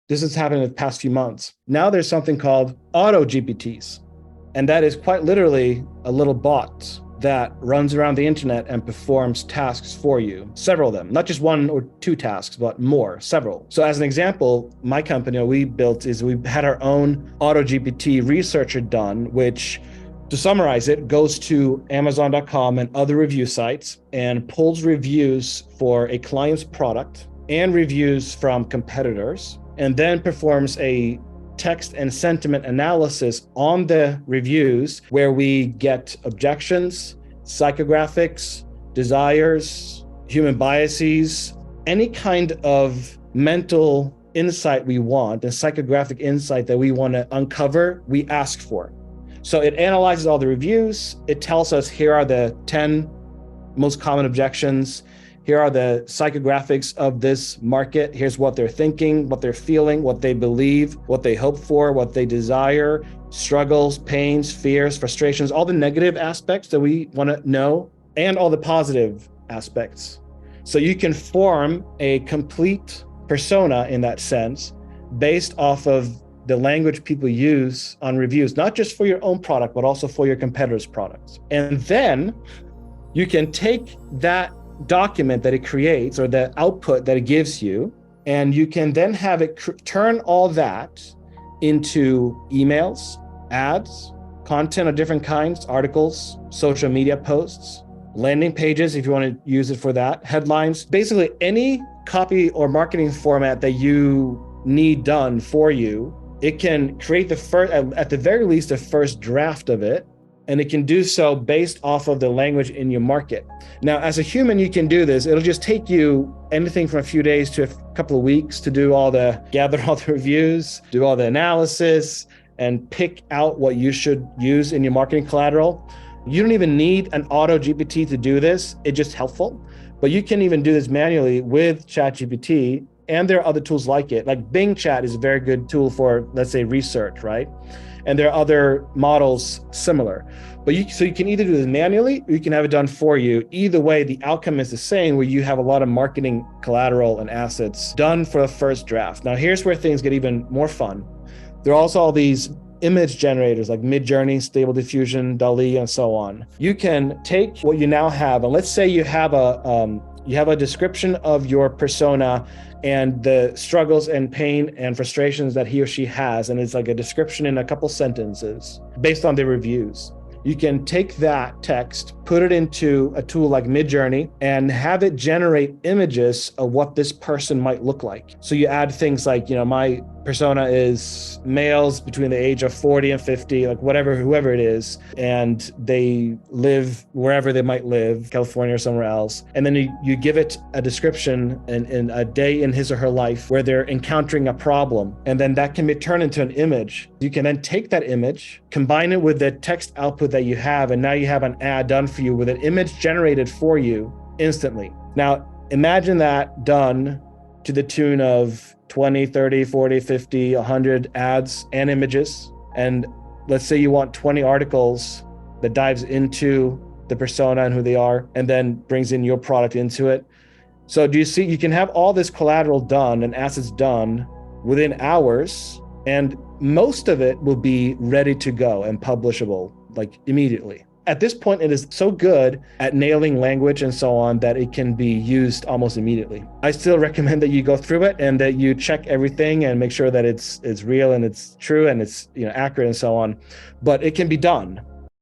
This has happened in the past few months. Now there's something called AutoGPTs. And that is quite literally a little bot that runs around the internet and performs tasks for you, several of them, not just one or two tasks, but more, several. So as an example, my company, we had our own AutoGPT researcher done, which, to summarize it, goes to Amazon.com and other review sites and pulls reviews for a client's product and reviews from competitors, and then performs a text and sentiment analysis on the reviews where we get objections, psychographics, desires, human biases, any kind of mental insight we want, and psychographic insight that we want to uncover, we ask for. So it analyzes all the reviews. It tells us here are the 10 most common objections. Here are the psychographics of this market. Here's what they're thinking, what they're feeling, what they believe, what they hope for, what they desire, struggles, pains, fears, frustrations, all the negative aspects that we want to know, and all the positive aspects. So you can form a complete persona in that sense based off of the language people use on reviews, not just for your own product, but also for your competitors' products. And then you can take that document that it creates or the output that it gives you, and you can then have it turn all that into emails, ads, content of different kinds, articles, social media posts, landing pages if you want to use it for that, headlines, basically any copy or marketing format that you need done for you. It can create at the very least, a first draft of it, and it can do so based off of the language in your market. Now, as a human, you can do this. It'll just take you anything from a few days to a couple of weeks to gather all the reviews, do all the analysis, and pick out what you should use in your marketing collateral. You don't even need an AutoGPT to do this. It's just helpful. But you can even do this manually with ChatGPT, and there are other tools like it. Like Bing Chat is a very good tool for, let's say, research, right? And there are other models similar. So you can either do this manually or you can have it done for you. Either way, the outcome is the same, where you have a lot of marketing collateral and assets done for the first draft. Now, here's where things get even more fun. There are also all these image generators like Midjourney, Stable Diffusion, DALL-E, and so on. You can take what you now have, and let's say you have a description of your persona and the struggles and pain and frustrations that he or she has, and it's like a description in a couple sentences based on the reviews. You can take that text, put it into a tool like Midjourney, and have it generate images of what this person might look like. So you add things like, my persona is males between the age of 40 and 50, like whoever it is, and they live wherever they might live, California or somewhere else. And then you give it a description in a day in his or her life where they're encountering a problem. And then that can be turned into an image. You can then take that image, combine it with the text output that you have, and now you have an ad done for you with an image generated for you instantly. Now, imagine that done to the tune of 20, 30, 40, 50, 100 ads and images. And let's say you want 20 articles that dives into the persona and who they are, and then brings in your product into it. So do you see, you can have all this collateral done and assets done within hours, and most of it will be ready to go and publishable like immediately. At this point, it is so good at nailing language and so on that it can be used almost immediately. I still recommend that you go through it and that you check everything and make sure that it's real and it's true and it's accurate and so on. But it can be done.